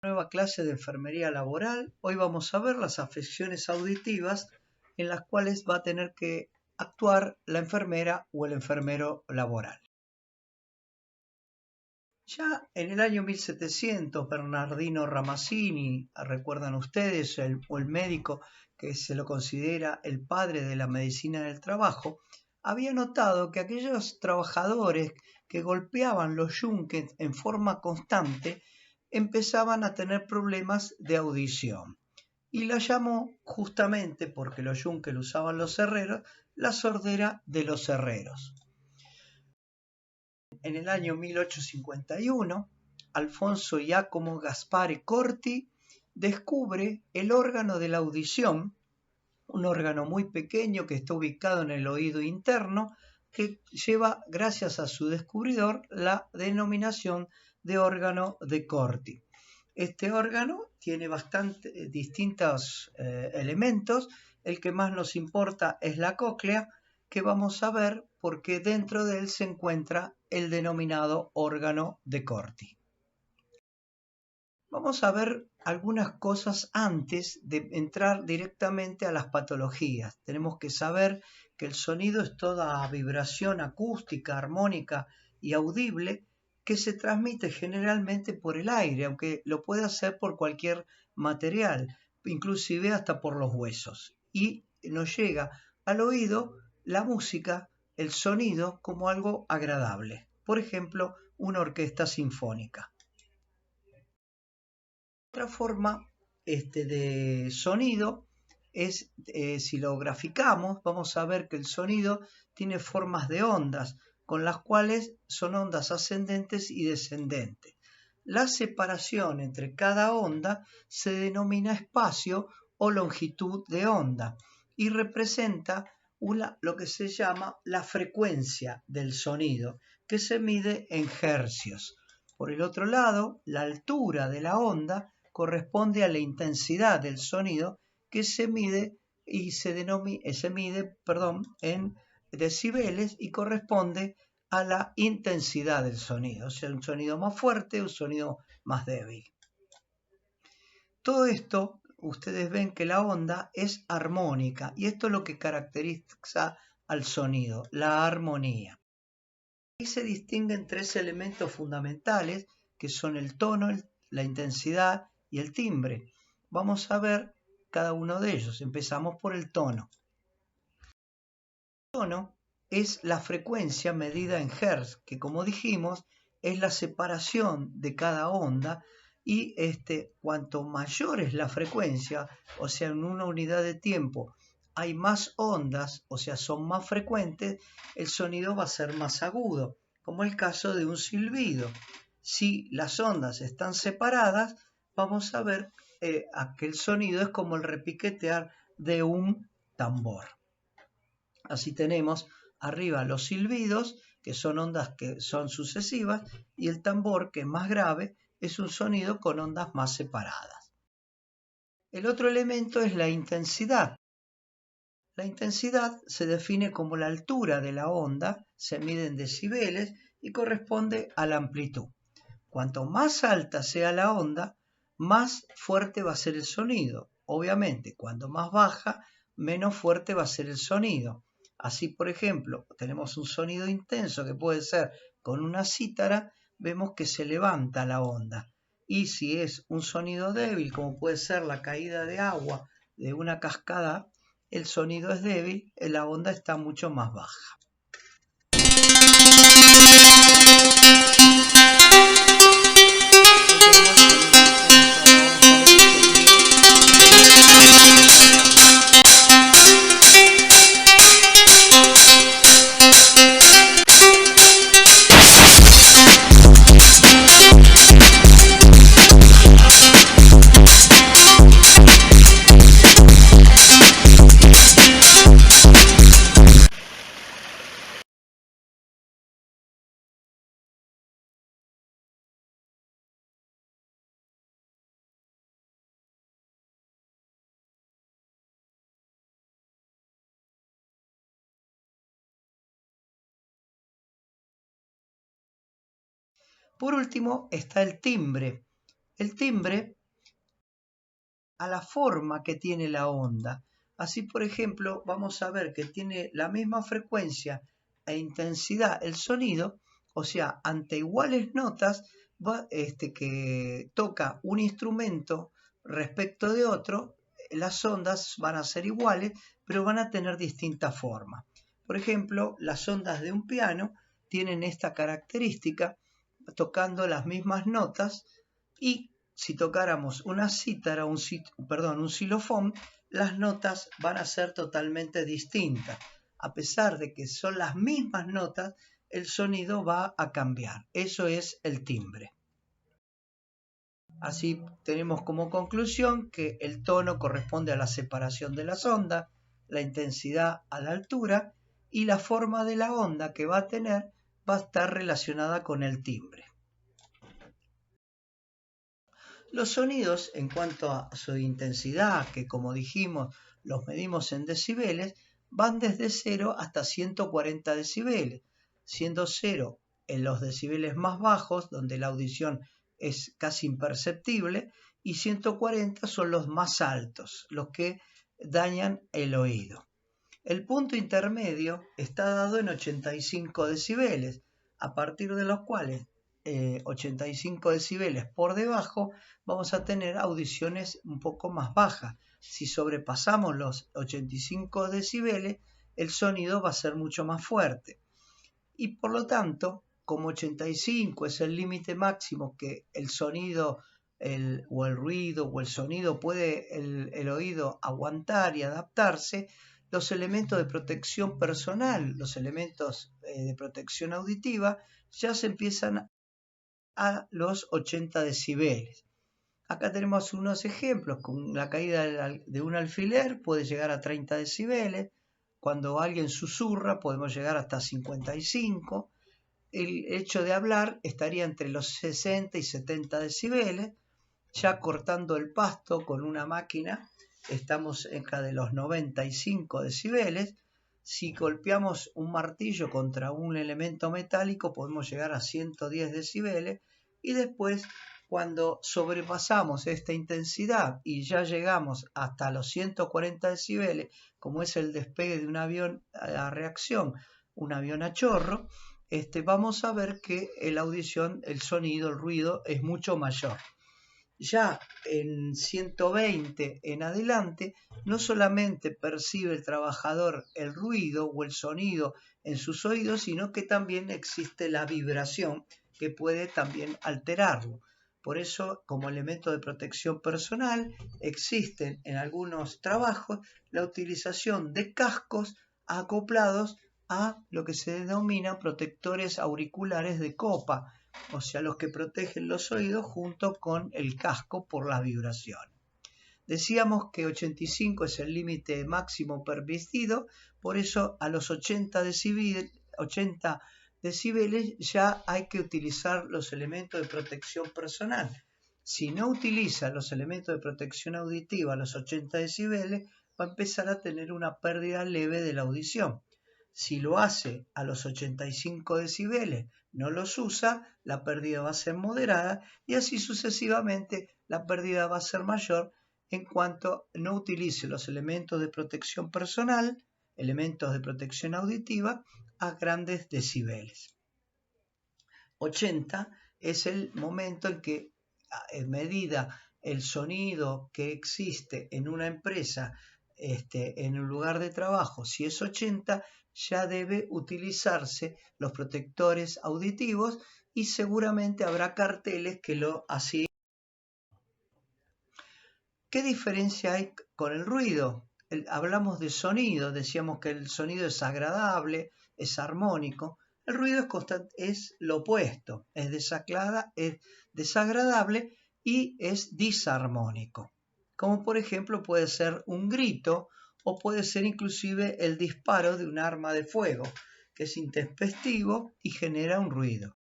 Nueva clase de enfermería laboral. Hoy vamos a ver las afecciones auditivas en las cuales va a tener que actuar la enfermera o el enfermero laboral. Ya en el año 1700, Bernardino Ramazzini, recuerdan ustedes, el médico que se lo considera el padre de la medicina del trabajo, había notado que aquellos trabajadores que golpeaban los yunques en forma constante empezaban a tener problemas de audición. Y la llamó, justamente porque los yunques lo usaban los herreros, la sordera de los herreros. En el año 1851, Alfonso Giacomo Gaspare Corti descubre el órgano de la audición, un órgano muy pequeño que está ubicado en el oído interno, que lleva, gracias a su descubridor, la denominación de órgano de Corti. Este órgano tiene bastantes distintos elementos. El que más nos importa es la cóclea, que vamos a ver porque dentro de él se encuentra el denominado órgano de Corti. Vamos a ver algunas cosas antes de entrar directamente a las patologías. Tenemos que saber que el sonido es toda vibración acústica, armónica y audible que se transmite generalmente por el aire, aunque lo puede hacer por cualquier material, inclusive hasta por los huesos. Y nos llega al oído la música, el sonido, como algo agradable. Por ejemplo, una orquesta sinfónica. Otra forma de sonido es, si lo graficamos, vamos a ver que el sonido tiene formas de ondas, con las cuales son ondas ascendentes y descendentes. La separación entre cada onda se denomina espacio o longitud de onda y representa lo que se llama la frecuencia del sonido, que se mide en hercios. Por el otro lado, la altura de la onda corresponde a la intensidad del sonido, que se mide en decibeles y corresponde a la intensidad del sonido, o sea, un sonido más fuerte, un sonido más débil. Todo esto, ustedes ven que la onda es armónica y esto es lo que caracteriza al sonido, la armonía. Aquí se distinguen tres elementos fundamentales que son el tono, la intensidad y el timbre. Vamos a ver cada uno de ellos. Empezamos por el tono. El tono es la frecuencia medida en hertz, que como dijimos es la separación de cada onda y cuanto mayor es la frecuencia, o sea, en una unidad de tiempo hay más ondas, o sea, son más frecuentes, el sonido va a ser más agudo, como el caso de un silbido. Si las ondas están separadas, vamos a ver que el sonido es como el repiquetear de un tambor. Así tenemos arriba los silbidos, que son ondas que son sucesivas, y el tambor, que es más grave, es un sonido con ondas más separadas. El otro elemento es la intensidad. La intensidad se define como la altura de la onda, se mide en decibeles y corresponde a la amplitud. Cuanto más alta sea la onda, más fuerte va a ser el sonido. Obviamente, cuanto más baja, menos fuerte va a ser el sonido. Así, por ejemplo, tenemos un sonido intenso que puede ser con una cítara, vemos que se levanta la onda. Y si es un sonido débil, como puede ser la caída de agua de una cascada, el sonido es débil, la onda está mucho más baja. Por último está el timbre. el timbre a la forma que tiene la onda. Así, por ejemplo, vamos a ver que tiene la misma frecuencia e intensidad el sonido, o sea, ante iguales notas que toca un instrumento respecto de otro, las ondas van a ser iguales, pero van a tener distinta forma. Por ejemplo, las ondas de un piano tienen esta característica, tocando las mismas notas, y si tocáramos una cítara, un xilofón, las notas van a ser totalmente distintas. A pesar de que son las mismas notas, el sonido va a cambiar. Eso es el timbre. Así tenemos como conclusión que el tono corresponde a la separación de las ondas, la intensidad a la altura, y la forma de la onda que va a tener va a estar relacionada con el timbre. Los sonidos, en cuanto a su intensidad, que como dijimos los medimos en decibeles, van desde 0 hasta 140 decibeles, siendo 0 en los decibeles más bajos, donde la audición es casi imperceptible, y 140 son los más altos, los que dañan el oído. El punto intermedio está dado en 85 decibeles, a partir de los cuales 85 decibeles por debajo vamos a tener audiciones un poco más bajas. Si sobrepasamos los 85 decibeles, el sonido va a ser mucho más fuerte. Y por lo tanto, como 85 es el límite máximo que el sonido o el ruido o el sonido puede el oído aguantar y adaptarse, los elementos de protección personal, los elementos de protección auditiva, ya se empiezan a los 80 decibeles. Acá tenemos unos ejemplos, con la caída de un alfiler puede llegar a 30 decibeles, cuando alguien susurra podemos llegar hasta 55, el hecho de hablar estaría entre los 60 y 70 decibeles, ya cortando el pasto con una máquina estamos cerca de los 95 decibeles, si golpeamos un martillo contra un elemento metálico podemos llegar a 110 decibeles, y después cuando sobrepasamos esta intensidad y ya llegamos hasta los 140 decibeles, como es el despegue de un avión a reacción, un avión a chorro, vamos a ver que la audición, el sonido, el ruido es mucho mayor. Ya en 120 en adelante, no solamente percibe el trabajador el ruido o el sonido en sus oídos, sino que también existe la vibración que puede también alterarlo. Por eso, como elemento de protección personal, existen en algunos trabajos la utilización de cascos acoplados a lo que se denomina protectores auriculares de copa, o sea, los que protegen los oídos junto con el casco por la vibración. Decíamos que 85 es el límite máximo permitido, por eso a los 80 decibeles ya hay que utilizar los elementos de protección personal. Si no utiliza los elementos de protección auditiva a los 80 decibeles, va a empezar a tener una pérdida leve de la audición. Si lo hace a los 85 decibeles, no los usa, la pérdida va a ser moderada, y así sucesivamente la pérdida va a ser mayor en cuanto no utilice los elementos de protección personal, elementos de protección auditiva, a grandes decibeles. 80 es el momento en que, medida el sonido que existe en una empresa, en un lugar de trabajo, si es 80, ya debe utilizarse los protectores auditivos y seguramente habrá carteles que lo así. ¿Qué diferencia hay con el ruido? Hablamos de sonido, decíamos que el sonido es agradable, es armónico. El ruido es lo opuesto, es desagradable y es disarmónico. Como por ejemplo puede ser un grito o puede ser inclusive el disparo de un arma de fuego, que es intempestivo y genera un ruido.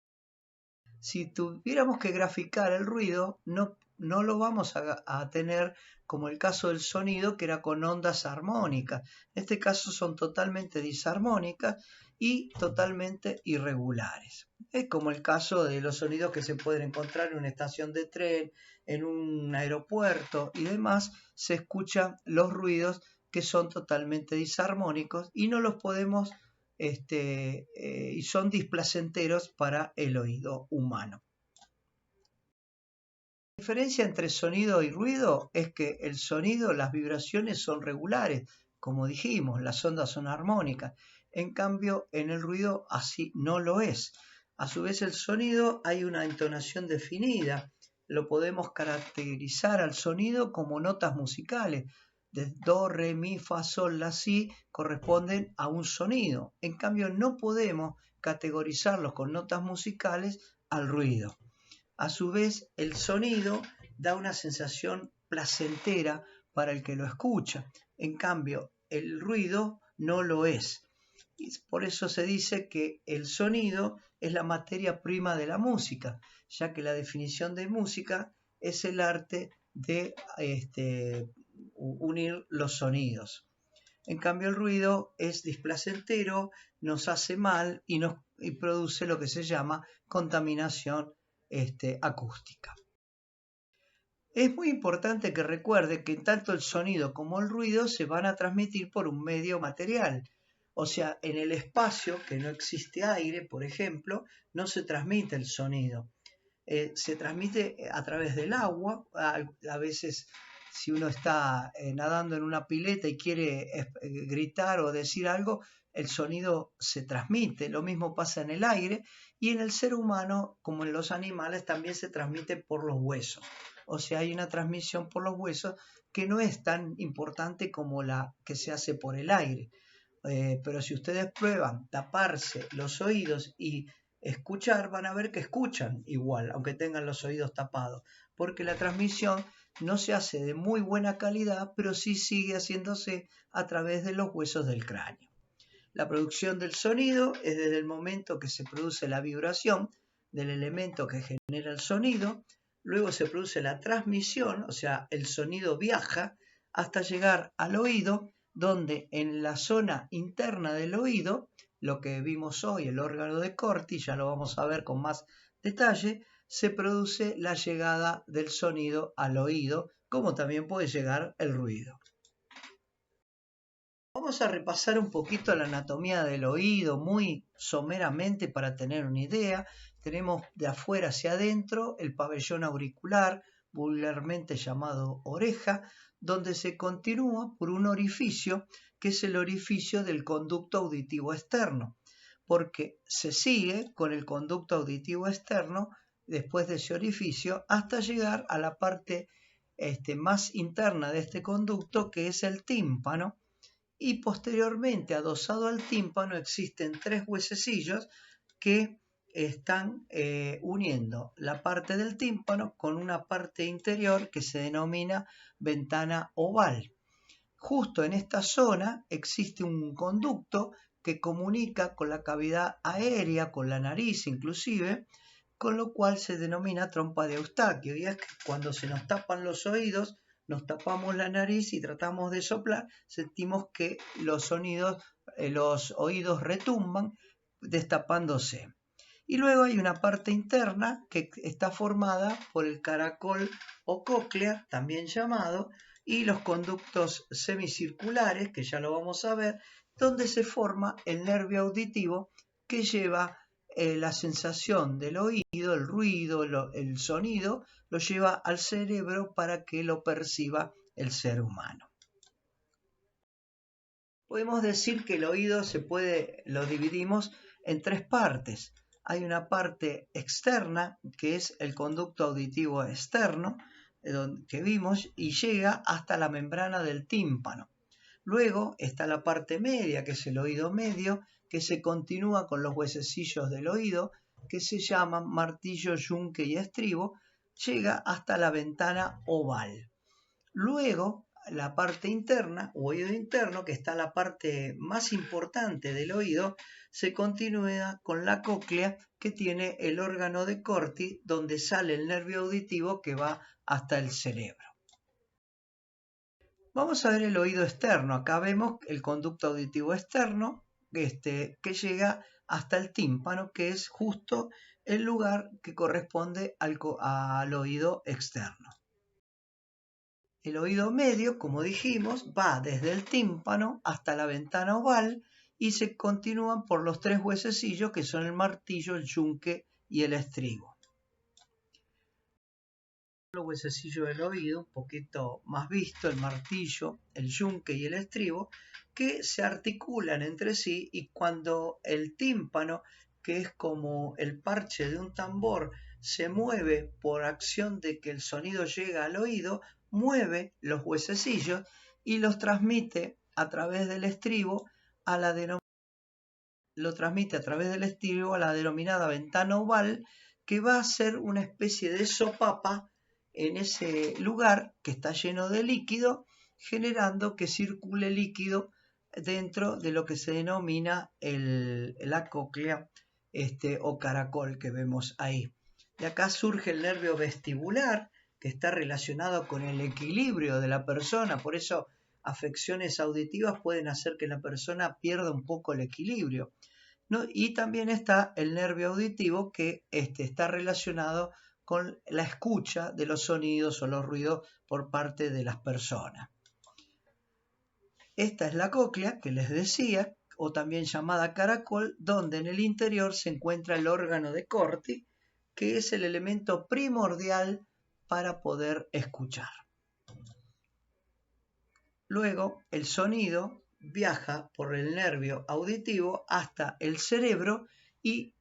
Si tuviéramos que graficar el ruido, no lo vamos a tener como el caso del sonido, que era con ondas armónicas. En este caso son totalmente disarmónicas y totalmente irregulares. Es como el caso de los sonidos que se pueden encontrar en una estación de tren, en un aeropuerto y demás. Se escuchan los ruidos que son totalmente disarmónicos y no los podemos, y son displacenteros para el oído humano. La diferencia entre sonido y ruido es que el sonido, las vibraciones son regulares, como dijimos, las ondas son armónicas. En cambio, en el ruido así no lo es. A su vez, el sonido hay una entonación definida. Lo podemos caracterizar al sonido como notas musicales. De do, re, mi, fa, sol, la, si corresponden a un sonido. En cambio, no podemos categorizarlos con notas musicales al ruido. A su vez, el sonido da una sensación placentera para el que lo escucha. En cambio, el ruido no lo es. Y por eso se dice que el sonido es la materia prima de la música, ya que la definición de música es el arte de unir los sonidos. En cambio, el ruido es displacentero, nos hace mal y produce lo que se llama contaminación acústica. Es muy importante que recuerde que tanto el sonido como el ruido se van a transmitir por un medio material. O sea, en el espacio, que no existe aire, por ejemplo, no se transmite el sonido. Se transmite a través del agua. A veces, si uno está nadando en una pileta y quiere gritar o decir algo, el sonido se transmite. Lo mismo pasa en el aire, y en el ser humano, como en los animales, también se transmite por los huesos. O sea, hay una transmisión por los huesos que no es tan importante como la que se hace por el aire. Pero si ustedes prueban taparse los oídos y escuchar, van a ver que escuchan igual, aunque tengan los oídos tapados, porque la transmisión no se hace de muy buena calidad, pero sí sigue haciéndose a través de los huesos del cráneo. La producción del sonido es desde el momento que se produce la vibración del elemento que genera el sonido, luego se produce la transmisión, o sea, el sonido viaja hasta llegar al oído, donde en la zona interna del oído, lo que vimos hoy, el órgano de Corti, ya lo vamos a ver con más detalle, se produce la llegada del sonido al oído, como también puede llegar el ruido. Vamos a repasar un poquito la anatomía del oído muy someramente para tener una idea. Tenemos de afuera hacia adentro el pabellón auricular, vulgarmente llamado oreja, donde se continúa por un orificio que es el orificio del conducto auditivo externo, porque se sigue con el conducto auditivo externo después de ese orificio hasta llegar a la parte más interna de este conducto, que es el tímpano. Y posteriormente, adosado al tímpano, existen 3 huesecillos que están uniendo la parte del tímpano con una parte interior que se denomina ventana oval. Justo en esta zona existe un conducto que comunica con la cavidad aérea, con la nariz inclusive, con lo cual se denomina trompa de Eustaquio. Y es que cuando se nos tapan los oídos, nos tapamos la nariz y tratamos de soplar, sentimos que los oídos retumban destapándose. Y luego hay una parte interna que está formada por el caracol o cóclea, también llamado, y los conductos semicirculares, que ya lo vamos a ver, donde se forma el nervio auditivo que lleva la sensación del oído, el ruido, el sonido, lo lleva al cerebro para que lo perciba el ser humano. Podemos decir que el oído lo dividimos en 3 partes. Hay una parte externa, que es el conducto auditivo externo, que vimos, y llega hasta la membrana del tímpano. Luego está la parte media, que es el oído medio, que se continúa con los huesecillos del oído, que se llaman martillo, yunque y estribo, llega hasta la ventana oval. Luego, la parte interna, o oído interno, que está la parte más importante del oído, se continúa con la cóclea, que tiene el órgano de Corti, donde sale el nervio auditivo que va hasta el cerebro. Vamos a ver el oído externo. Acá vemos el conducto auditivo externo, que llega hasta el tímpano, que es justo el lugar que corresponde al oído externo. El oído medio, como dijimos, va desde el tímpano hasta la ventana oval y se continúan por los tres huesecillos que son el martillo, el yunque y el estribo. Los huesecillos del oído, un poquito más visto, el martillo, el yunque y el estribo, que se articulan entre sí, y cuando el tímpano, que es como el parche de un tambor, se mueve por acción de que el sonido llega al oído, mueve los huesecillos y los transmite a través del estribo a la denominada ventana oval, que va a ser una especie de sopapa en ese lugar que está lleno de líquido, generando que circule líquido dentro de lo que se denomina la cóclea o caracol que vemos ahí. De acá surge el nervio vestibular, que está relacionado con el equilibrio de la persona, por eso afecciones auditivas pueden hacer que la persona pierda un poco el equilibrio, ¿no? Y también está el nervio auditivo, que está relacionado con la escucha de los sonidos o los ruidos por parte de las personas. Esta es la cóclea que les decía, o también llamada caracol, donde en el interior se encuentra el órgano de Corti, que es el elemento primordial para poder escuchar. Luego, el sonido viaja por el nervio auditivo hasta el cerebro y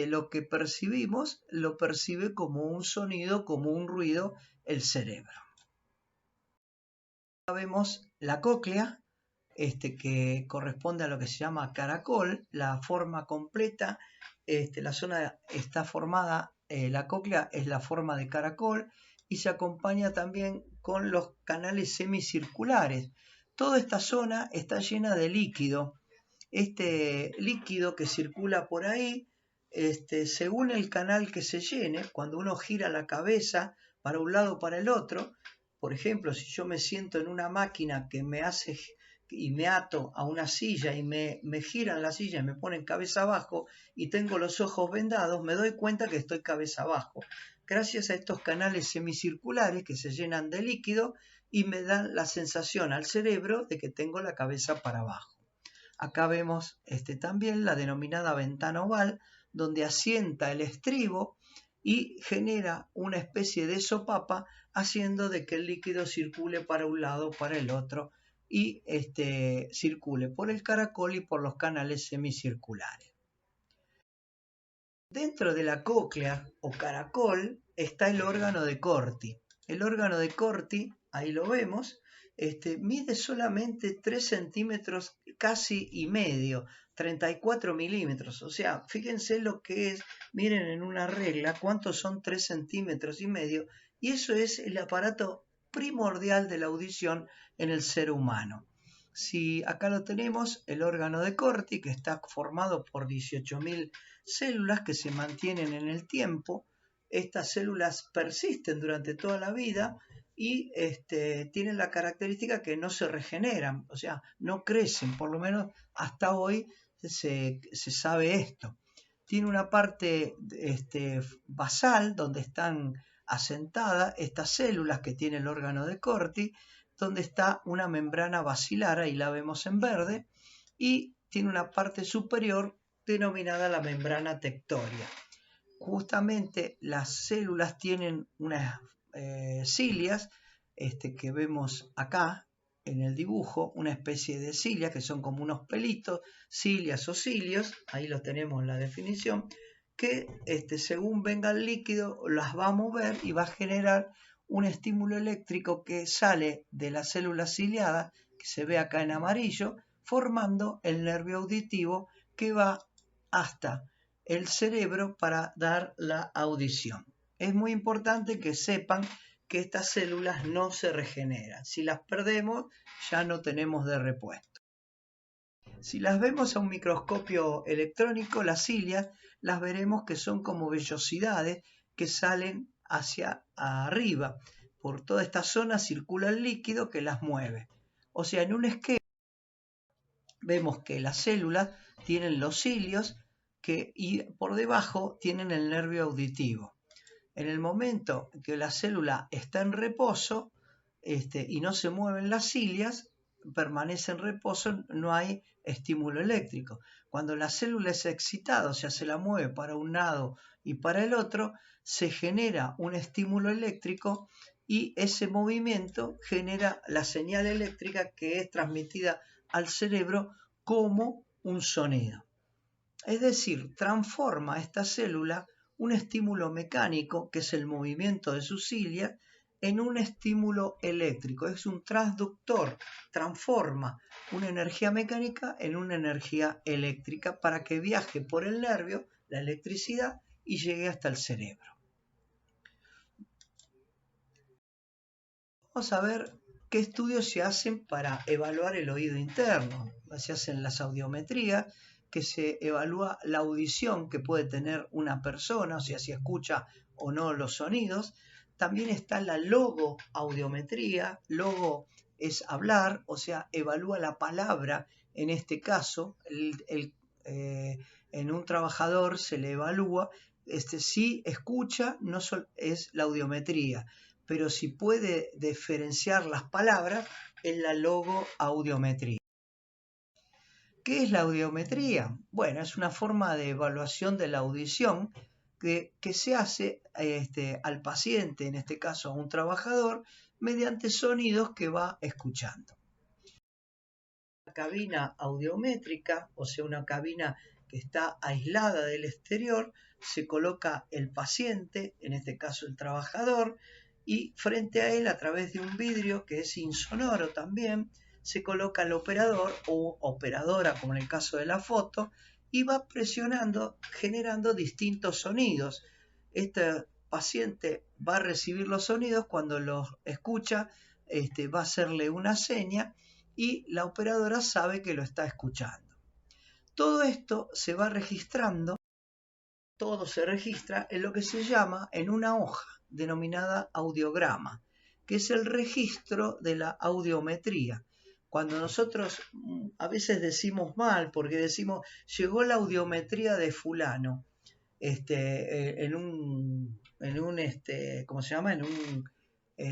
lo que percibimos lo percibe como un sonido, como un ruido, el cerebro. Acá vemos la cóclea, que corresponde a lo que se llama caracol, la forma completa. La zona está formada, la cóclea es la forma de caracol y se acompaña también con los canales semicirculares. Toda esta zona está llena de líquido. Este líquido que circula por ahí, según el canal que se llene, cuando uno gira la cabeza para un lado o para el otro, por ejemplo, si yo me siento en una máquina que me hace y me ato a una silla y me giran la silla y me ponen cabeza abajo y tengo los ojos vendados, me doy cuenta que estoy cabeza abajo, gracias a estos canales semicirculares que se llenan de líquido y me dan la sensación al cerebro de que tengo la cabeza para abajo. Acá vemos también la denominada ventana oval, donde asienta el estribo y genera una especie de sopapa, haciendo de que el líquido circule para un lado, para el otro, y circule por el caracol y por los canales semicirculares. Dentro de la cóclea o caracol está el órgano de Corti. El órgano de Corti, ahí lo vemos, mide solamente 3 centímetros casi y medio, 34 milímetros. O sea, fíjense lo que es, miren en una regla cuántos son 3 centímetros y medio, y eso es el aparato primordial de la audición en el ser humano. Si acá lo tenemos, el órgano de Corti, que está formado por 18.000 células que se mantienen en el tiempo. Estas células persisten durante toda la vida y tienen la característica que no se regeneran, o sea, no crecen, por lo menos hasta hoy se sabe esto. Tiene una parte basal donde están asentadas estas células que tiene el órgano de Corti, donde está una membrana basilar, ahí la vemos en verde, y tiene una parte superior denominada la membrana tectoria. Justamente las células tienen unas cilias que vemos acá en el dibujo, una especie de cilias que son como unos pelitos, cilias o cilios, ahí lo tenemos en la definición, que según venga el líquido las va a mover y va a generar un estímulo eléctrico que sale de la célula ciliada, que se ve acá en amarillo, formando el nervio auditivo que va hasta el cerebro para dar la audición. Es muy importante que sepan que estas células no se regeneran. Si las perdemos, ya no tenemos de repuesto. Si las vemos a un microscopio electrónico, las cilias las veremos que son como vellosidades que salen hacia arriba. Por toda esta zona circula el líquido que las mueve. O sea, en un esquema vemos que las células tienen los cilios y por debajo tienen el nervio auditivo. En el momento que la célula está en reposo y no se mueven las cilias, permanece en reposo, no hay estímulo eléctrico. Cuando la célula es excitada, o sea, se la mueve para un lado y para el otro, se genera un estímulo eléctrico y ese movimiento genera la señal eléctrica que es transmitida al cerebro como un sonido. Es decir, transforma esta célula un estímulo mecánico, que es el movimiento de sus cilias, en un estímulo eléctrico. Es un transductor, transforma una energía mecánica en una energía eléctrica para que viaje por el nervio, la electricidad, y llegue hasta el cerebro. Vamos a ver qué estudios se hacen para evaluar el oído interno. Se hacen las audiometrías, que se evalúa la audición que puede tener una persona, o sea, si escucha o no los sonidos. También está la logoaudiometría. Logo es hablar, o sea, evalúa la palabra. En este caso, en un trabajador se le evalúa si escucha, no es la audiometría, pero si puede diferenciar las palabras, es la logoaudiometría. ¿Qué es la audiometría? Bueno, es una forma de evaluación de la audición que se hace al paciente, en este caso a un trabajador, mediante sonidos que va escuchando. Una cabina audiométrica, o sea, una cabina que está aislada del exterior, se coloca el paciente, en este caso el trabajador, y frente a él, a través de un vidrio que es insonoro también, se coloca el operador o operadora, como en el caso de la foto, y va presionando, generando distintos sonidos. Este paciente va a recibir los sonidos, cuando los escucha, va a hacerle una seña y la operadora sabe que lo está escuchando. Todo esto se va registrando, todo se registra en lo que se llama en una hoja denominada audiograma, que es el registro de la audiometría. Cuando nosotros a veces decimos mal, porque decimos, llegó la audiometría de fulano, en un ¿cómo se llama? En un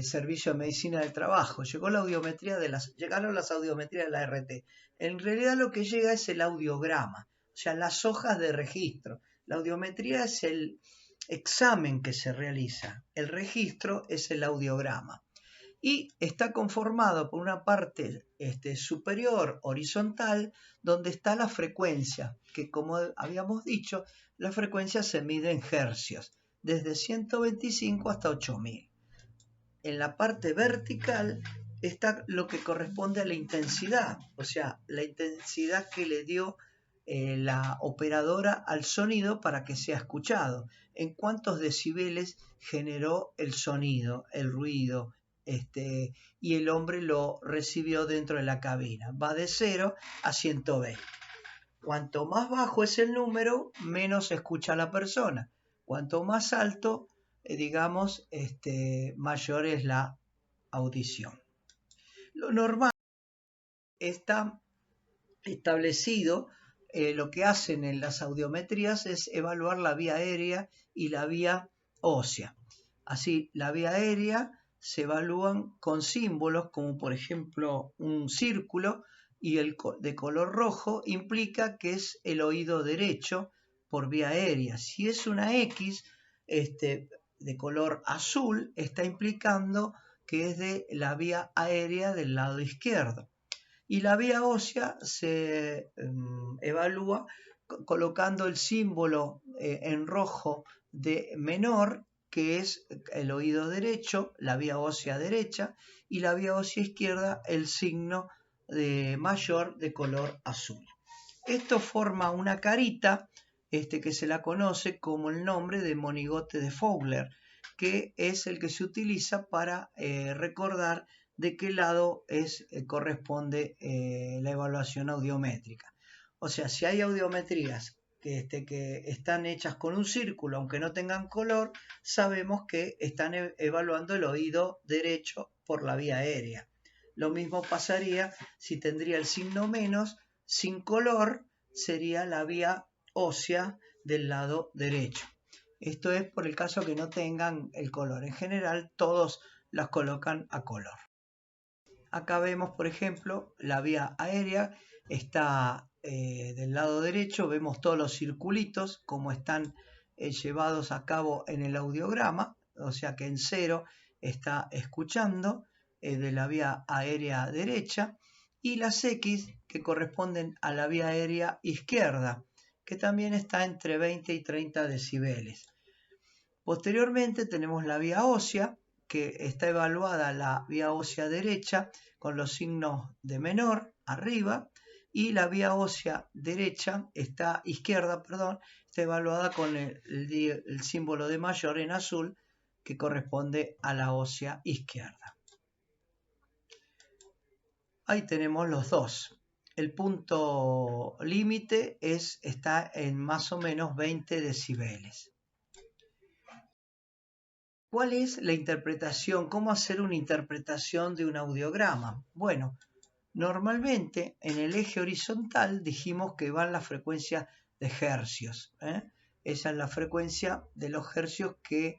servicio de medicina del trabajo. Llegaron las audiometrías de la RT. En realidad lo que llega es el audiograma, o sea, las hojas de registro. La audiometría es el examen que se realiza, el registro es el audiograma. Y está conformado por una parte superior horizontal, donde está la frecuencia, que como habíamos dicho, la frecuencia se mide en hercios, desde 125 hasta 8000. En la parte vertical está lo que corresponde a la intensidad, o sea, la intensidad que le dio la operadora al sonido para que sea escuchado. En cuántos decibeles generó el sonido, el ruido, y el hombre lo recibió dentro de la cabina. Va de 0 a 120. Cuanto más bajo es el número, menos escucha la persona. Cuanto más alto, mayor es la audición. Lo normal está establecido, lo que hacen en las audiometrías es evaluar la vía aérea y la vía ósea. Así, la vía aérea se evalúan con símbolos como por ejemplo un círculo, y el de color rojo implica que es el oído derecho por vía aérea. Si es una X de color azul, está implicando que es de la vía aérea del lado izquierdo. Y la vía ósea se evalúa colocando el símbolo en rojo de menor, que es el oído derecho, la vía ósea derecha, y la vía ósea izquierda, el signo de mayor de color azul. Esto forma una carita que se la conoce como el nombre de monigote de Fowler, que es el que se utiliza para recordar de qué lado corresponde la evaluación audiométrica. O sea, si hay audiometrías que están hechas con un círculo, aunque no tengan color, sabemos que están evaluando el oído derecho por la vía aérea. Lo mismo pasaría si tendría el signo menos sin color sería la vía ósea del lado derecho. Esto es por el caso que no tengan el color. En general todos las colocan a color. Acá vemos, por ejemplo, la vía aérea está del lado derecho. Vemos todos los circulitos como están llevados a cabo en el audiograma. O sea que en 0 está escuchando de la vía aérea derecha. Y las X que corresponden a la vía aérea izquierda, que también está entre 20 y 30 decibeles. Posteriormente tenemos la vía ósea, que está evaluada la vía ósea derecha con los signos de menor arriba, y la vía ósea izquierda, está evaluada con el símbolo de mayor en azul, que corresponde a la ósea izquierda. Ahí tenemos los dos. El punto límite está en más o menos 20 decibeles. ¿Cuál es la interpretación? ¿Cómo hacer una interpretación de un audiograma? Bueno, normalmente en el eje horizontal dijimos que van las frecuencias de hercios. Esa es la frecuencia de los hercios que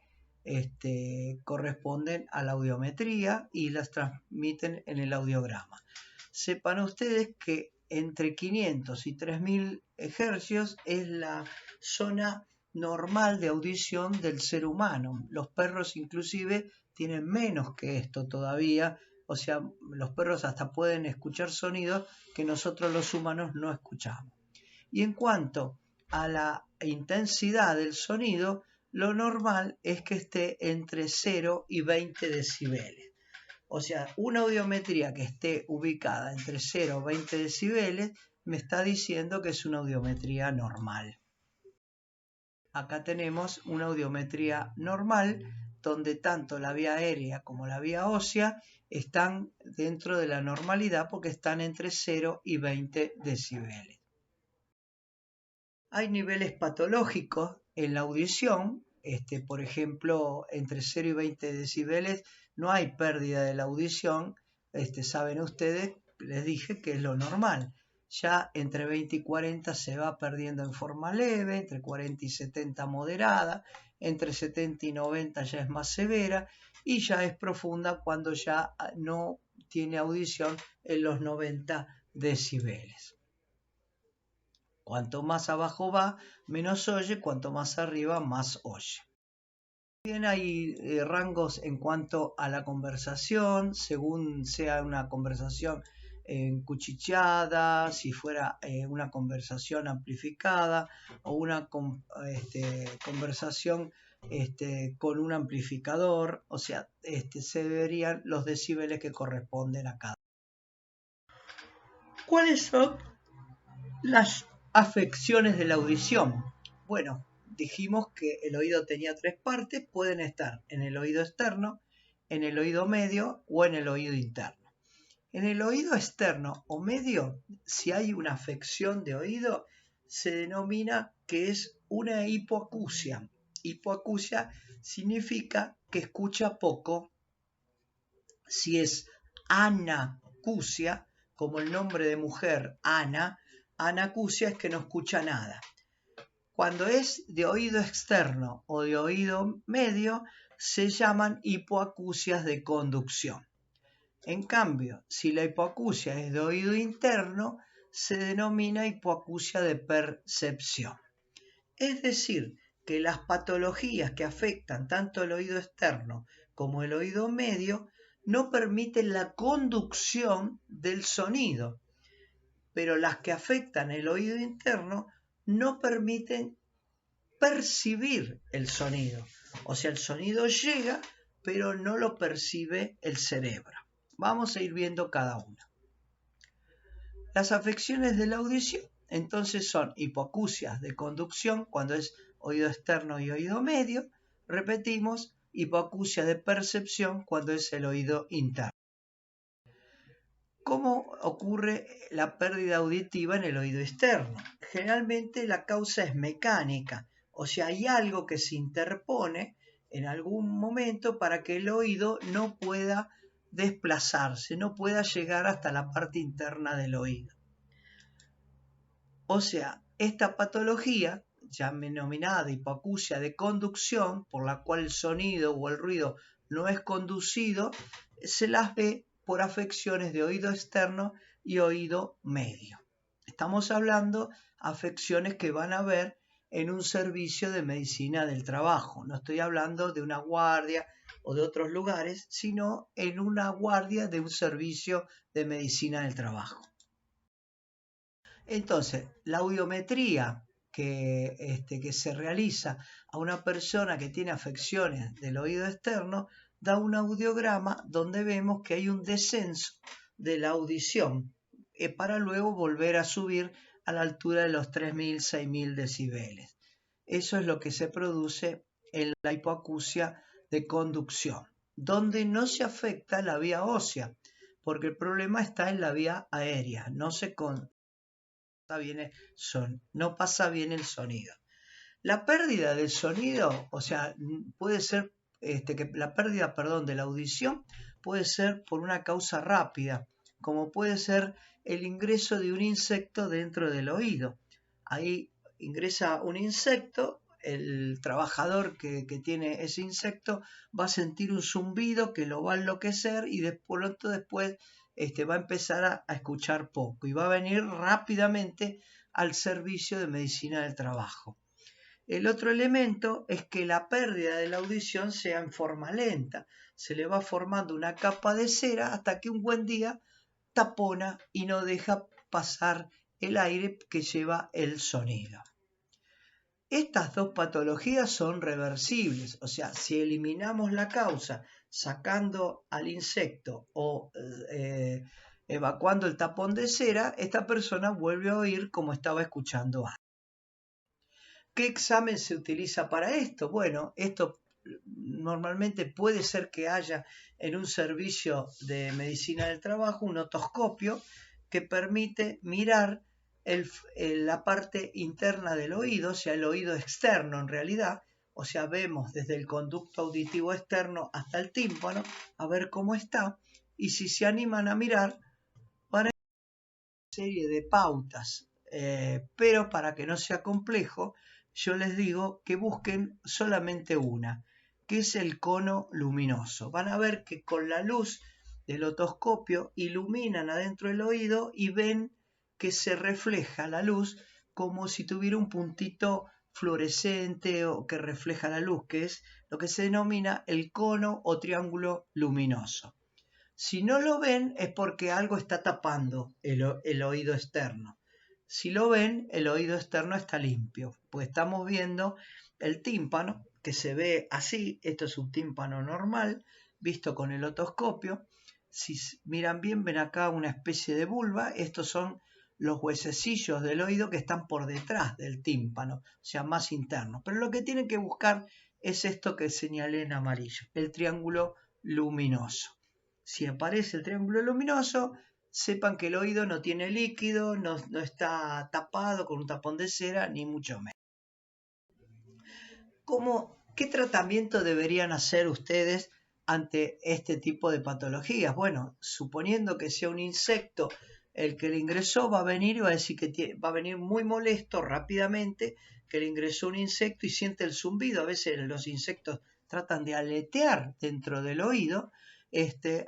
corresponden a la audiometría y las transmiten en el audiograma. Sepan ustedes que entre 500 y 3000 hercios es la zona normal de audición del ser humano. Los perros inclusive tienen menos que esto todavía, o sea, los perros hasta pueden escuchar sonidos que nosotros los humanos no escuchamos. Y en cuanto a la intensidad del sonido, lo normal es que esté entre 0 y 20 decibeles. O sea, una audiometría que esté ubicada entre 0 y 20 decibeles me está diciendo que es una audiometría normal. Acá tenemos una audiometría normal donde tanto la vía aérea como la vía ósea están dentro de la normalidad porque están entre 0 y 20 decibeles. Hay niveles patológicos en la audición, por ejemplo, entre 0 y 20 decibeles no hay pérdida de la audición, saben ustedes, les dije que es lo normal. Ya entre 20 y 40 se va perdiendo en forma leve, entre 40 y 70 moderada, entre 70 y 90 ya es más severa y ya es profunda cuando ya no tiene audición en los 90 decibeles. Cuanto más abajo va, menos oye, cuanto más arriba, más oye. También hay rangos en cuanto a la conversación, según sea una conversación cuchicheada, si fuera una conversación amplificada o una conversación con un amplificador, o sea, se verían los decibeles que corresponden a cada. ¿Cuáles son las afecciones de la audición? Bueno, dijimos que el oído tenía 3 partes, pueden estar en el oído externo, en el oído medio o en el oído interno. En el oído externo o medio, si hay una afección de oído, se denomina que es una hipoacusia. Hipoacusia significa que escucha poco. Si es anacusia, como el nombre de mujer, anacusia es que no escucha nada. Cuando es de oído externo o de oído medio, se llaman hipoacusias de conducción. En cambio, si la hipoacusia es de oído interno, se denomina hipoacusia de percepción. Es decir, que las patologías que afectan tanto el oído externo como el oído medio no permiten la conducción del sonido, pero las que afectan el oído interno no permiten percibir el sonido. O sea, el sonido llega, pero no lo percibe el cerebro. Vamos a ir viendo cada una. Las afecciones de la audición, entonces, son hipoacusias de conducción, cuando es oído externo y oído medio. Repetimos, hipoacusia de percepción, cuando es el oído interno. ¿Cómo ocurre la pérdida auditiva en el oído externo? Generalmente la causa es mecánica, o sea, hay algo que se interpone en algún momento para que el oído no pueda desplazarse, no pueda llegar hasta la parte interna del oído. O sea, esta patología, ya denominada hipoacusia de conducción, por la cual el sonido o el ruido no es conducido, se las ve por afecciones de oído externo y oído medio. Estamos hablando de afecciones que van a haber en un servicio de medicina del trabajo. No estoy hablando de una guardia o de otros lugares, sino en una guardia de un servicio de medicina del trabajo. Entonces, la audiometría que se realiza a una persona que tiene afecciones del oído externo da un audiograma donde vemos que hay un descenso de la audición para luego volver a subir a la altura de los 3.000, 6.000 decibeles. Eso es lo que se produce en la hipoacusia de conducción, donde no se afecta la vía ósea, porque el problema está en la vía aérea, no pasa bien el sonido. La pérdida del sonido, o sea, puede ser que la pérdida, de la audición puede ser por una causa rápida, como puede ser el ingreso de un insecto dentro del oído. Ahí ingresa un insecto, el trabajador que tiene ese insecto va a sentir un zumbido que lo va a enloquecer y después va a empezar a escuchar poco y va a venir rápidamente al servicio de medicina del trabajo. El otro elemento es que la pérdida de la audición sea en forma lenta. Se le va formando una capa de cera hasta que un buen día tapona y no deja pasar el aire que lleva el sonido. Estas dos patologías son reversibles, o sea, si eliminamos la causa sacando al insecto o evacuando el tapón de cera, esta persona vuelve a oír como estaba escuchando antes. ¿Qué examen se utiliza para esto? Bueno, esto normalmente puede ser que haya en un servicio de medicina del trabajo un otoscopio que permite mirar la parte interna del oído, o sea, el oído externo en realidad, o sea, vemos desde el conducto auditivo externo hasta el tímpano, a ver cómo está, y si se animan a mirar, van a una serie de pautas, pero para que no sea complejo, yo les digo que busquen solamente una, que es el cono luminoso. Van a ver que con la luz del otoscopio iluminan adentro del oído y ven que se refleja la luz como si tuviera un puntito fluorescente o que refleja la luz, que es lo que se denomina el cono o triángulo luminoso. Si no lo ven es porque algo está tapando el oído externo. Si lo ven, el oído externo está limpio, pues estamos viendo el tímpano, que se ve así. Esto es un tímpano normal, visto con el otoscopio. Si miran bien, ven acá una especie de vulva. Estos son los huesecillos del oído que están por detrás del tímpano, o sea, más internos. Pero lo que tienen que buscar es esto que señalé en amarillo, el triángulo luminoso. Si aparece el triángulo luminoso, sepan que el oído no tiene líquido, no está tapado con un tapón de cera, ni mucho menos. ¿Qué tratamiento deberían hacer ustedes ante este tipo de patologías? Bueno, suponiendo que sea un insecto el que le ingresó, va a venir y va a decir que va a venir muy molesto rápidamente, que le ingresó un insecto y siente el zumbido. A veces los insectos tratan de aletear dentro del oído.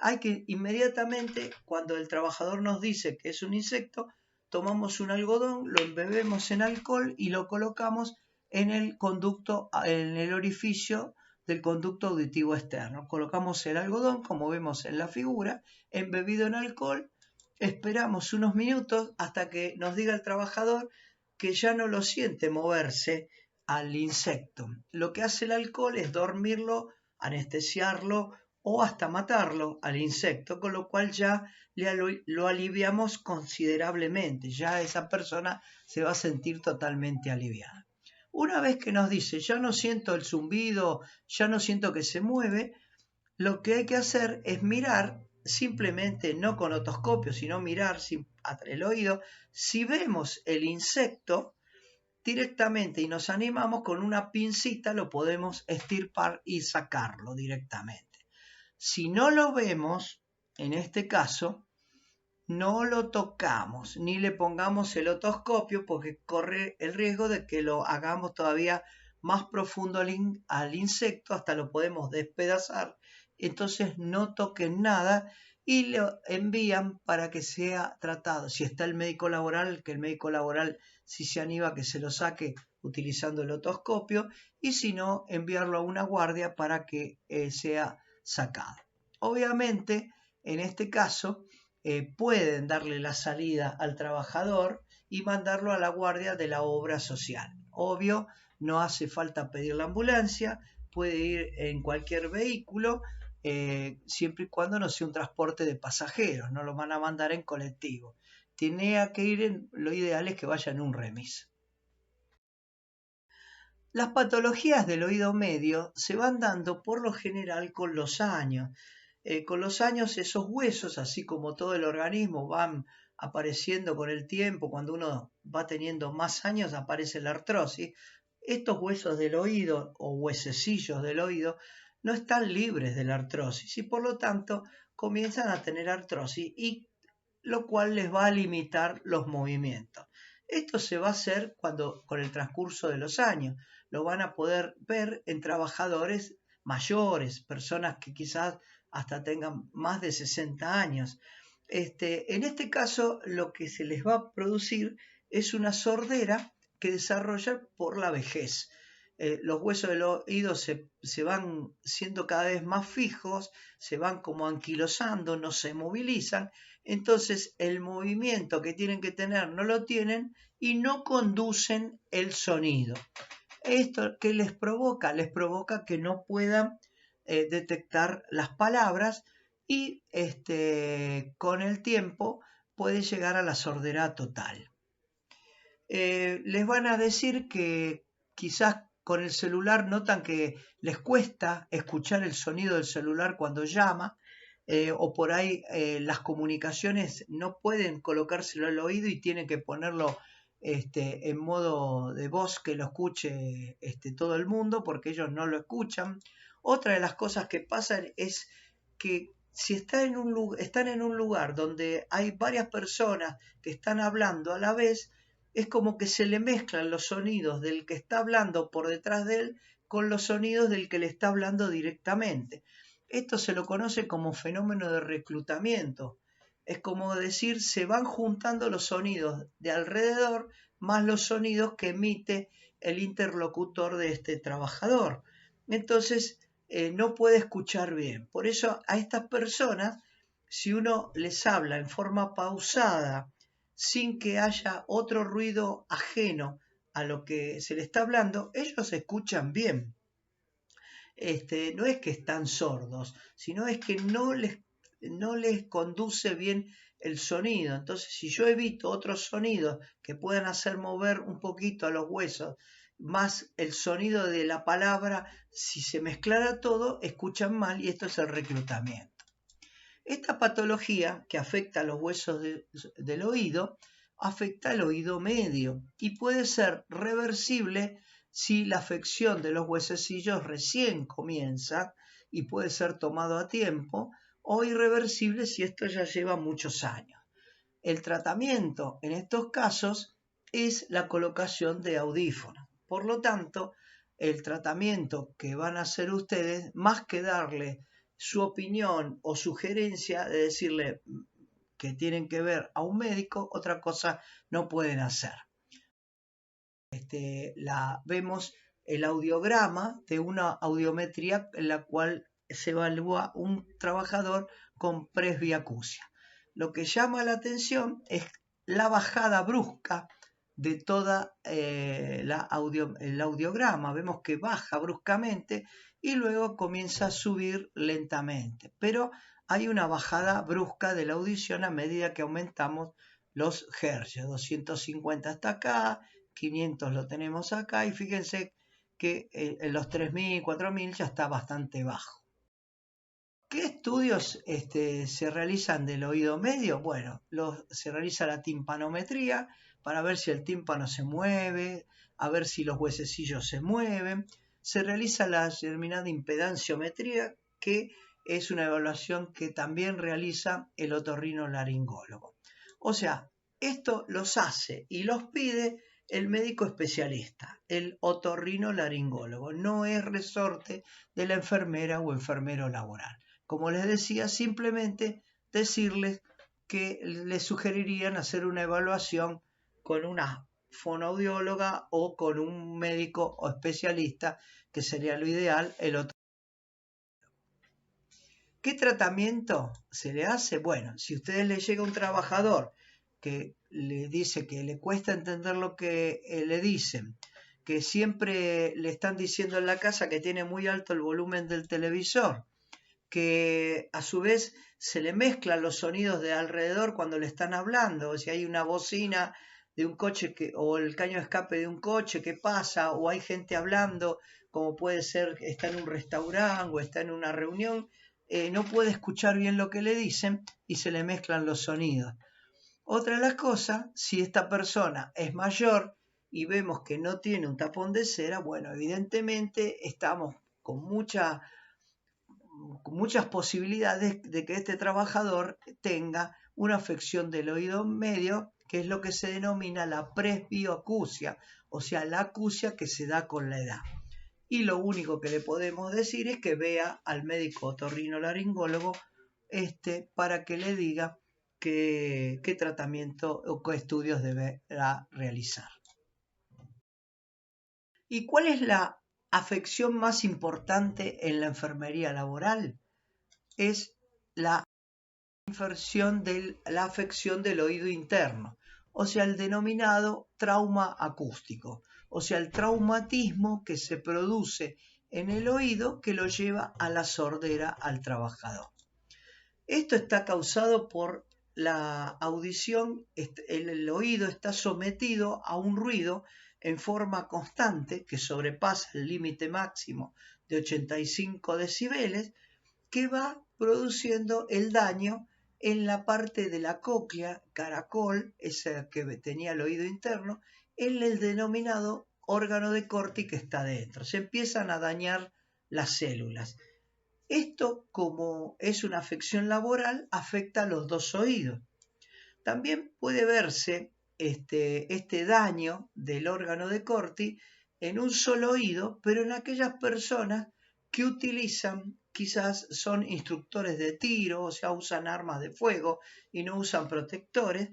Hay que inmediatamente, cuando el trabajador nos dice que es un insecto, tomamos un algodón, lo embebemos en alcohol y lo colocamos en el orificio del conducto auditivo externo. Colocamos el algodón, como vemos en la figura, embebido en alcohol, esperamos unos minutos hasta que nos diga el trabajador que ya no lo siente moverse al insecto. Lo que hace el alcohol es dormirlo, anestesiarlo o hasta matarlo al insecto, con lo cual ya lo aliviamos considerablemente. Ya esa persona se va a sentir totalmente aliviada. Una vez que nos dice, ya no siento el zumbido, ya no siento que se mueve, lo que hay que hacer es mirar, simplemente no con otoscopio, sino mirar el oído. Si vemos el insecto directamente y nos animamos, con una pincita lo podemos extirpar y sacarlo directamente. Si no lo vemos, en este caso, no lo tocamos ni le pongamos el otoscopio porque corre el riesgo de que lo hagamos todavía más profundo al insecto, hasta lo podemos despedazar. Entonces no toquen nada y lo envían para que sea tratado. Si está el médico laboral, que el médico laboral, si se anima, que se lo saque utilizando el otoscopio, y si no, enviarlo a una guardia para que sea sacado. Obviamente, en este caso, pueden darle la salida al trabajador y mandarlo a la guardia de la obra social. Obvio, no hace falta pedir la ambulancia, puede ir en cualquier vehículo, siempre y cuando no sea un transporte de pasajeros, no lo van a mandar en colectivo. Tiene que ir lo ideal es que vaya en un remis. Las patologías del oído medio se van dando por lo general con los años. Con los años esos huesos, así como todo el organismo, van apareciendo con el tiempo. Cuando uno va teniendo más años aparece la artrosis. Estos huesos del oído o huesecillos del oído no están libres de la artrosis y por lo tanto comienzan a tener artrosis, y lo cual les va a limitar los movimientos. Esto se va a hacer con el transcurso de los años. Lo van a poder ver en trabajadores mayores, personas que quizás hasta tengan más de 60 años. En este caso, lo que se les va a producir es una sordera que desarrolla por la vejez. Los huesos del oído se van siendo cada vez más fijos, se van como anquilosando, no se movilizan, entonces el movimiento que tienen que tener no lo tienen y no conducen el sonido. ¿Esto qué les provoca? Les provoca que no puedan detectar las palabras y con el tiempo puede llegar a la sordera total. Les van a decir que quizás con el celular notan que les cuesta escuchar el sonido del celular cuando llama, o por ahí las comunicaciones no pueden colocárselo al oído y tienen que ponerlo en modo de voz que lo escuche todo el mundo, porque ellos no lo escuchan. Otra de las cosas que pasan es que si están en un lugar donde hay varias personas que están hablando a la vez, es como que se le mezclan los sonidos del que está hablando por detrás de él con los sonidos del que le está hablando directamente. Esto se lo conoce como fenómeno de reclutamiento. Es como decir, se van juntando los sonidos de alrededor más los sonidos que emite el interlocutor de este trabajador. Entonces, no puede escuchar bien. Por eso a estas personas, si uno les habla en forma pausada, sin que haya otro ruido ajeno a lo que se le está hablando, ellos escuchan bien. No es que están sordos, sino es que no les conduce bien el sonido. Entonces, si yo evito otros sonidos que puedan hacer mover un poquito a los huesos, más el sonido de la palabra, si se mezclara todo, escuchan mal, y esto es el reclutamiento. Esta patología que afecta a los huesos del oído, afecta al oído medio y puede ser reversible si la afección de los huesecillos recién comienza y puede ser tomado a tiempo, o irreversible si esto ya lleva muchos años. El tratamiento en estos casos es la colocación de audífonos. Por lo tanto, el tratamiento que van a hacer ustedes, más que darle su opinión o sugerencia de decirle que tienen que ver a un médico, otra cosa no pueden hacer. Vemos el audiograma de una audiometría en la cual se evalúa un trabajador con presbiacusia. Lo que llama la atención es la bajada brusca de toda el audiograma. Vemos que baja bruscamente y luego comienza a subir lentamente, pero hay una bajada brusca de la audición a medida que aumentamos los hercios. 250 hasta acá, 500 lo tenemos acá, y fíjense que en los 3000, 4000 ya está bastante bajo. ¿Qué estudios se realizan del oído medio? Bueno, se realiza la timpanometría para ver si el tímpano se mueve, a ver si los huesecillos se mueven. Se realiza la denominada impedanciometría, que es una evaluación que también realiza el otorrinolaringólogo. O sea, esto los hace y los pide el médico especialista, el otorrinolaringólogo. No es resorte de la enfermera o enfermero laboral. Como les decía, simplemente decirles que les sugerirían hacer una evaluación con una fonoaudióloga o con un médico o especialista, que sería lo ideal, el otro. ¿Qué tratamiento se le hace? Bueno, si a ustedes les llega un trabajador que le dice que le cuesta entender lo que le dicen, que siempre le están diciendo en la casa que tiene muy alto el volumen del televisor, que a su vez se le mezclan los sonidos de alrededor cuando le están hablando, o si hay una bocina de un coche o el caño de escape de un coche que pasa, o hay gente hablando, como puede ser que está en un restaurante o está en una reunión, no puede escuchar bien lo que le dicen y se le mezclan los sonidos. Otra de las cosas, si esta persona es mayor y vemos que no tiene un tapón de cera, bueno, evidentemente estamos con muchas posibilidades de que este trabajador tenga una afección del oído medio, que es lo que se denomina la presbioacusia, o sea, la acusia que se da con la edad. Y lo único que le podemos decir es que vea al médico otorrinolaringólogo para que le diga qué tratamiento o qué estudios deberá realizar. ¿Y cuál es la afección más importante en la enfermería laboral? Es la afección del oído interno, o sea, el denominado trauma acústico, o sea, el traumatismo que se produce en el oído que lo lleva a la sordera al trabajador. Esto está causado por la audición, el oído está sometido a un ruido en forma constante que sobrepasa el límite máximo de 85 decibeles, que va produciendo el daño en la parte de la cóclea, caracol, esa que tenía el oído interno, en el denominado órgano de Corti que está dentro. Se empiezan a dañar las células. Esto, como es una afección laboral, afecta a los dos oídos. También puede verse este daño del órgano de Corti en un solo oído, pero en aquellas personas que utilizan, quizás son instructores de tiro, o sea, usan armas de fuego y no usan protectores,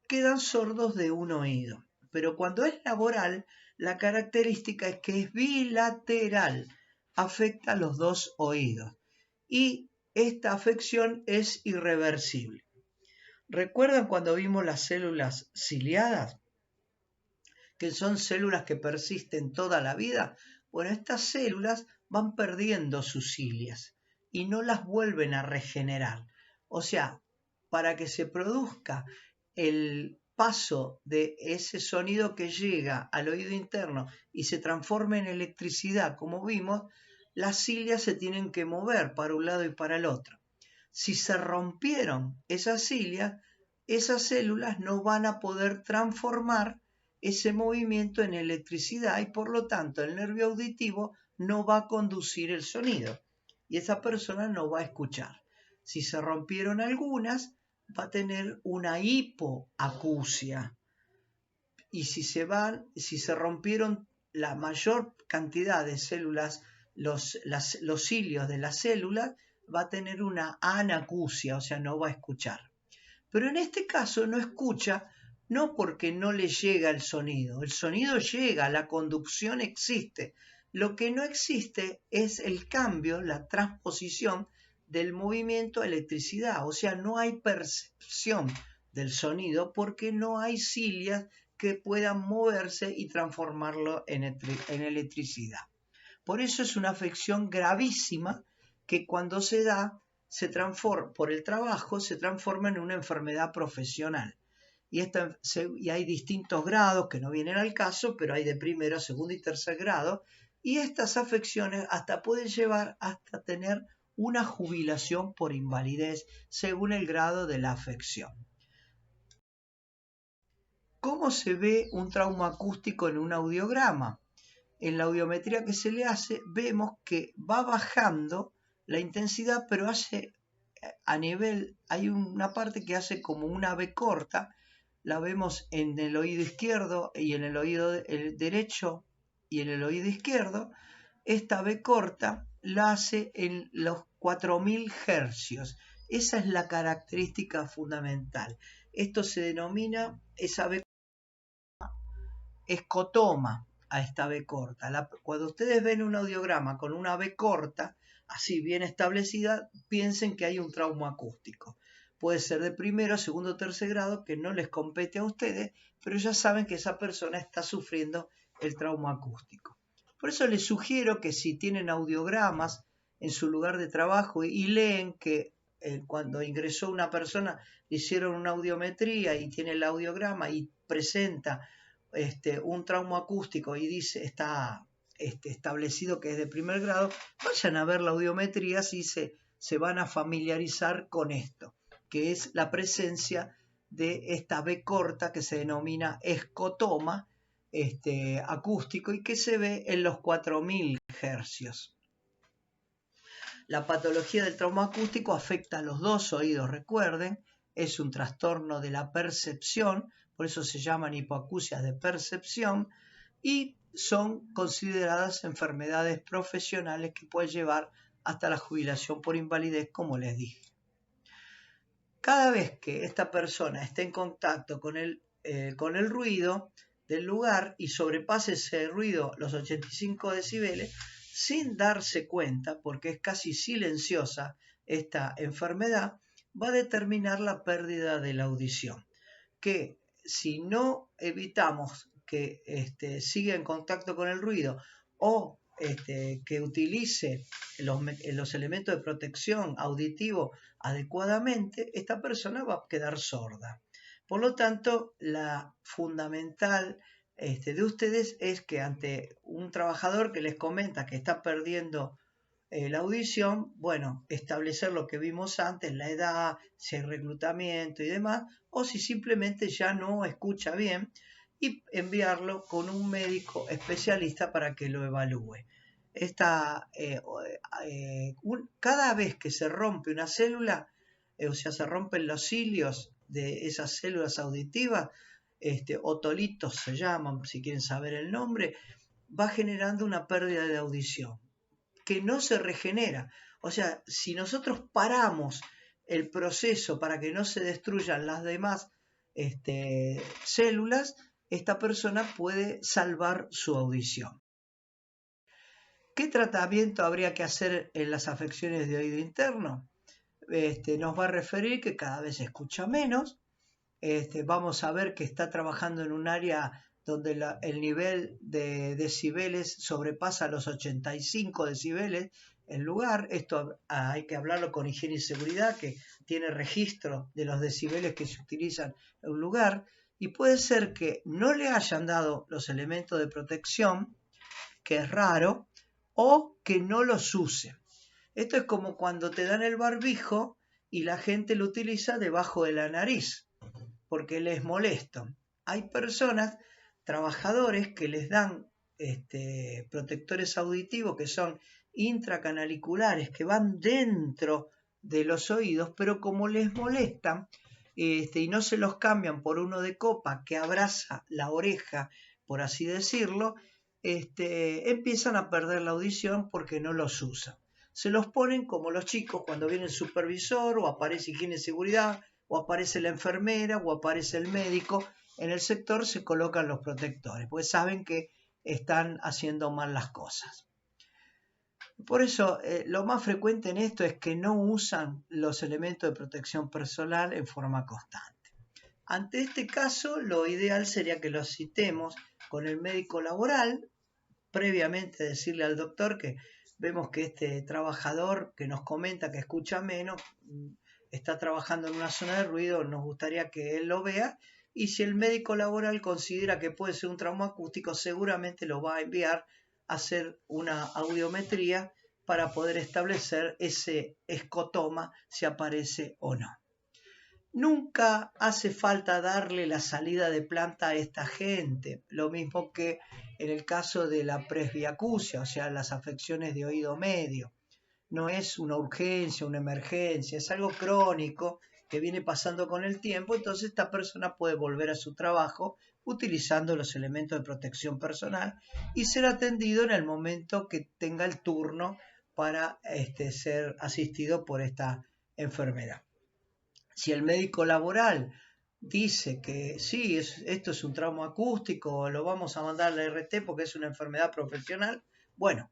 quedan sordos de un oído. Pero cuando es laboral, la característica es que es bilateral, afecta a los dos oídos y esta afección es irreversible. ¿Recuerdan cuando vimos las células ciliadas? Que son células que persisten toda la vida. Bueno, estas células van perdiendo sus cilias y no las vuelven a regenerar. O sea, para que se produzca el paso de ese sonido que llega al oído interno y se transforme en electricidad, como vimos, las cilias se tienen que mover para un lado y para el otro. Si se rompieron esas cilias, esas células no van a poder transformar ese movimiento en electricidad y por lo tanto el nervio auditivo no va a conducir el sonido y esa persona no va a escuchar. Si se rompieron algunas, va a tener una hipoacusia. Y si se rompieron la mayor cantidad de células, los cilios de las células, va a tener una anacusia, o sea, no va a escuchar. Pero en este caso no escucha, no porque no le llega el sonido llega, la conducción existe. Lo que no existe es el cambio, la transposición del movimiento a electricidad, o sea, no hay percepción del sonido porque no hay cilias que puedan moverse y transformarlo en electricidad. Por eso es una afección gravísima que cuando se da, por el trabajo, se transforma en una enfermedad profesional. Y hay distintos grados que no vienen al caso, pero hay de primero, segundo y tercer grado, y estas afecciones hasta pueden llevar hasta tener una jubilación por invalidez según el grado de la afección. ¿Cómo se ve un trauma acústico en un audiograma? En la audiometría que se le hace, vemos que va bajando la intensidad, pero hace a nivel, hay una parte que hace como una B corta, la vemos en el oído izquierdo y en el oído derecho y en el oído izquierdo. Esta B corta la hace en los 4000 hercios. Esa es la característica fundamental. Esto se denomina, esa B escotoma a esta B corta. Cuando ustedes ven un audiograma con una B corta, así bien establecida, piensen que hay un trauma acústico. Puede ser de primero, segundo o tercer grado, que no les compete a ustedes, pero ya saben que esa persona está sufriendo el trauma acústico. Por eso les sugiero que si tienen audiogramas en su lugar de trabajo y leen que cuando ingresó una persona le hicieron una audiometría y tiene el audiograma y presenta un trauma acústico y dice está establecido que es de primer grado, vayan a ver la audiometría si se van a familiarizar con esto, que es la presencia de esta B corta que se denomina escotoma acústico y que se ve en los 4000 hercios. La patología del trauma acústico afecta a los dos oídos, recuerden, es un trastorno de la percepción, por eso se llaman hipoacusias de percepción, y son consideradas enfermedades profesionales que pueden llevar hasta la jubilación por invalidez, como les dije. Cada vez que esta persona esté en contacto con el ruido del lugar y sobrepase ese ruido los 85 decibeles, sin darse cuenta, porque es casi silenciosa esta enfermedad, va a determinar la pérdida de la audición, que si no evitamos que siga en contacto con el ruido o que utilice los elementos de protección auditivo adecuadamente, esta persona va a quedar sorda. Por lo tanto, la fundamental de ustedes es que ante un trabajador que les comenta que está perdiendo la audición, bueno, establecer lo que vimos antes, la edad, si hay reclutamiento y demás, o si simplemente ya no escucha bien, y enviarlo con un médico especialista para que lo evalúe. Cada vez que se rompe una célula, o sea, se rompen los cilios de esas células auditivas, otolitos se llaman, si quieren saber el nombre, va generando una pérdida de audición que no se regenera. O sea, si nosotros paramos el proceso para que no se destruyan las demás células, esta persona puede salvar su audición. ¿Qué tratamiento habría que hacer en las afecciones de oído interno? Nos va a referir que cada vez se escucha menos. Vamos a ver que está trabajando en un área donde el nivel de decibeles sobrepasa los 85 decibeles el lugar. Esto hay que hablarlo con higiene y seguridad, que tiene registro de los decibeles que se utilizan en un lugar, y puede ser que no le hayan dado los elementos de protección, que es raro, o que no los use. Esto es como cuando te dan el barbijo y la gente lo utiliza debajo de la nariz, porque les molesto. Hay personas, trabajadores, que les dan protectores auditivos que son intracanaliculares, que van dentro de los oídos, pero como les molestan y no se los cambian por uno de copa que abraza la oreja, por así decirlo, empiezan a perder la audición porque no los usan. Se los ponen como los chicos cuando viene el supervisor o aparece higiene y seguridad, o aparece la enfermera o aparece el médico. En el sector se colocan los protectores, pues saben que están haciendo mal las cosas. Por eso, lo más frecuente en esto es que no usan los elementos de protección personal en forma constante. Ante este caso, lo ideal sería que los citemos con el médico laboral, previamente decirle al doctor que vemos que este trabajador que nos comenta que escucha menos, está trabajando en una zona de ruido, nos gustaría que él lo vea, y si el médico laboral considera que puede ser un trauma acústico, seguramente lo va a enviar a hacer una audiometría para poder establecer ese escotoma, si aparece o no. Nunca hace falta darle la salida de planta a esta gente, lo mismo que en el caso de la presbiacusia, o sea, las afecciones de oído medio. no es una urgencia, una emergencia, es algo crónico que viene pasando con el tiempo, entonces esta persona puede volver a su trabajo utilizando los elementos de protección personal y ser atendido en el momento que tenga el turno para ser asistido por esta enfermedad. Si el médico laboral dice que sí, esto es un trauma acústico, lo vamos a mandar a la RT porque es una enfermedad profesional, bueno,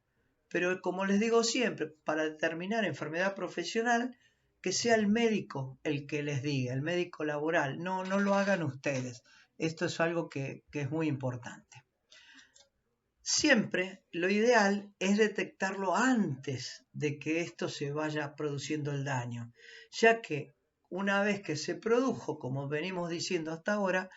pero como les digo siempre, para determinar enfermedad profesional, que sea el médico el que les diga, el médico laboral, no lo hagan ustedes. Esto es algo que es muy importante. Siempre lo ideal es detectarlo antes de que esto se vaya produciendo el daño, ya que una vez que se produjo, como venimos diciendo hasta ahora,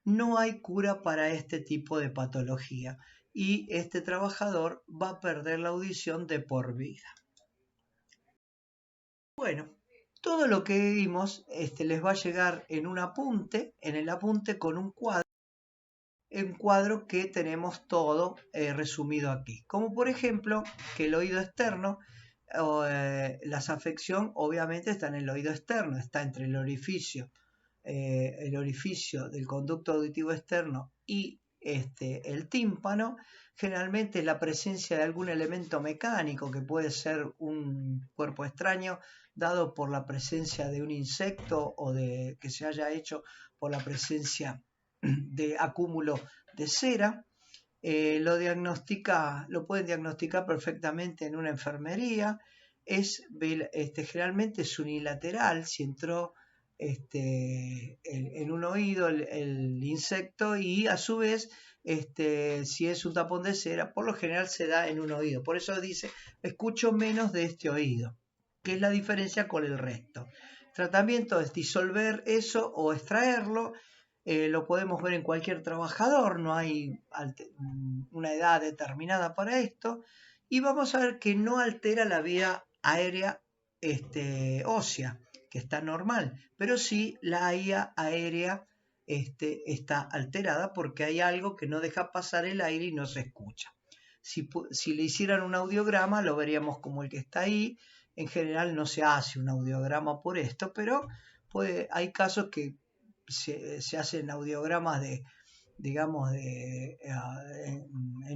no hay cura para este tipo de patología y este trabajador va a perder la audición de por vida. Bueno, todo lo que vimos les va a llegar en un apunte, en el apunte con un cuadro que tenemos todo resumido aquí. Como por ejemplo que el oído externo, las afección obviamente está en el oído externo, está entre el orificio del conducto auditivo externo y el tímpano. Generalmente la presencia de algún elemento mecánico que puede ser un cuerpo extraño dado por la presencia de un insecto o que se haya hecho por la presencia de acúmulo de cera. Lo pueden diagnosticar perfectamente en una enfermería. Generalmente es unilateral, si entró en un oído el insecto y a su vez si es un tapón de cera, por lo general se da en un oído. Por eso dice, escucho menos de este oído, que es la diferencia con el resto. Tratamiento es disolver eso o extraerlo. Lo podemos ver en cualquier trabajador, no hay una edad determinada para esto. Y vamos a ver que no altera la vía aérea ósea, que está normal, pero sí la vía aérea está alterada porque hay algo que no deja pasar el aire y no se escucha. Si le hicieran un audiograma lo veríamos como el que está ahí. En general no se hace un audiograma por esto, pero hay casos que se hacen audiogramas en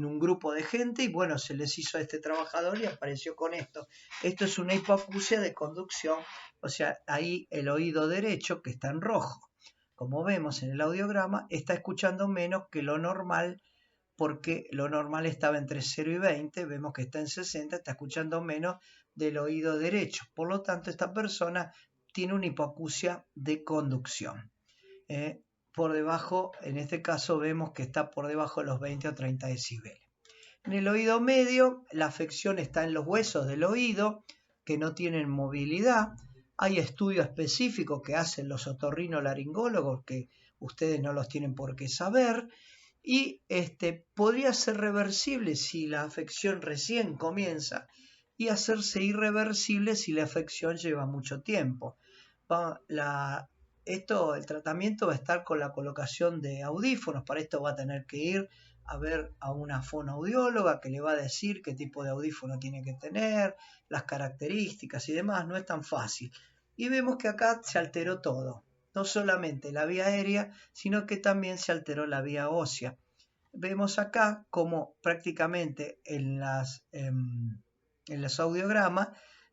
un grupo de gente y bueno, se les hizo a este trabajador y apareció con esto. Esto es una hipoacusia de conducción, o sea, ahí el oído derecho, que está en rojo, como vemos en el audiograma, está escuchando menos que lo normal, porque lo normal estaba entre 0 y 20, vemos que está en 60, está escuchando menos del oído derecho. Por lo tanto, esta persona tiene una hipoacusia de conducción. Por debajo, en este caso vemos que está por debajo de los 20 o 30 decibeles. En el oído medio, la afección está en los huesos del oído, que no tienen movilidad. Hay estudios específicos que hacen los otorrinolaringólogos, que ustedes no los tienen por qué saber, y podría ser reversible si la afección recién comienza y hacerse irreversible si la afección lleva mucho tiempo. El tratamiento va a estar con la colocación de audífonos. Para esto va a tener que ir a ver a una fonoaudióloga que le va a decir qué tipo de audífono tiene que tener, las características y demás. No es tan fácil. Y vemos que acá se alteró todo. No solamente la vía aérea, sino que también se alteró la vía ósea. Vemos acá como prácticamente en los audiogramas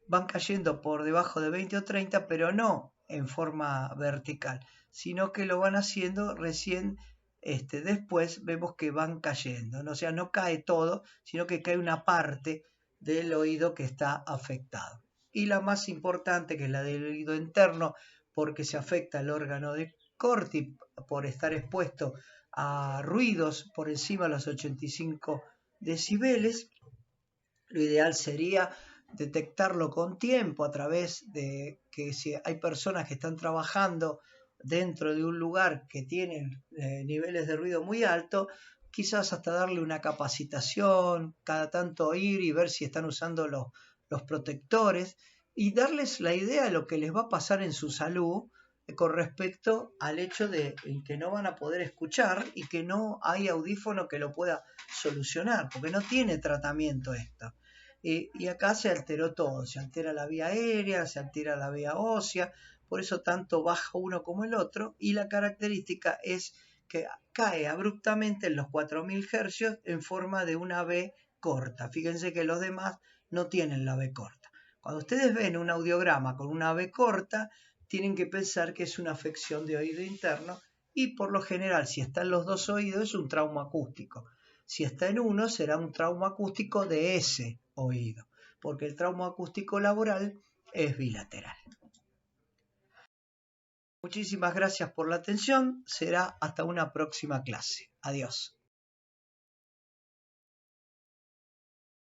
van cayendo por debajo de 20 o 30, pero no en forma vertical, sino que lo van haciendo recién después vemos que van cayendo, ¿no? O sea, no cae todo, sino que cae una parte del oído que está afectado. Y la más importante, que es la del oído interno, porque se afecta el órgano de Corti por estar expuesto a ruidos por encima de los 85 decibeles. Lo ideal sería detectarlo con tiempo a través de que si hay personas que están trabajando dentro de un lugar que tienen niveles de ruido muy alto, quizás hasta darle una capacitación, cada tanto ir y ver si están usando los protectores y darles la idea de lo que les va a pasar en su salud con respecto al hecho de que no van a poder escuchar y que no hay audífono que lo pueda solucionar, porque no tiene tratamiento esto. y acá se alteró todo, se altera la vía aérea, se altera la vía ósea, por eso tanto baja uno como el otro, y la característica es que cae abruptamente en los 4000 Hz en forma de una V corta. Fíjense que los demás no tienen la V corta. Cuando ustedes ven un audiograma con una V corta, tienen que pensar que es una afección de oído interno y por lo general, si está en los dos oídos, es un trauma acústico. Si está en uno, será un trauma acústico de ese oído, porque el trauma acústico laboral es bilateral. Muchísimas gracias por la atención. Será hasta una próxima clase. Adiós.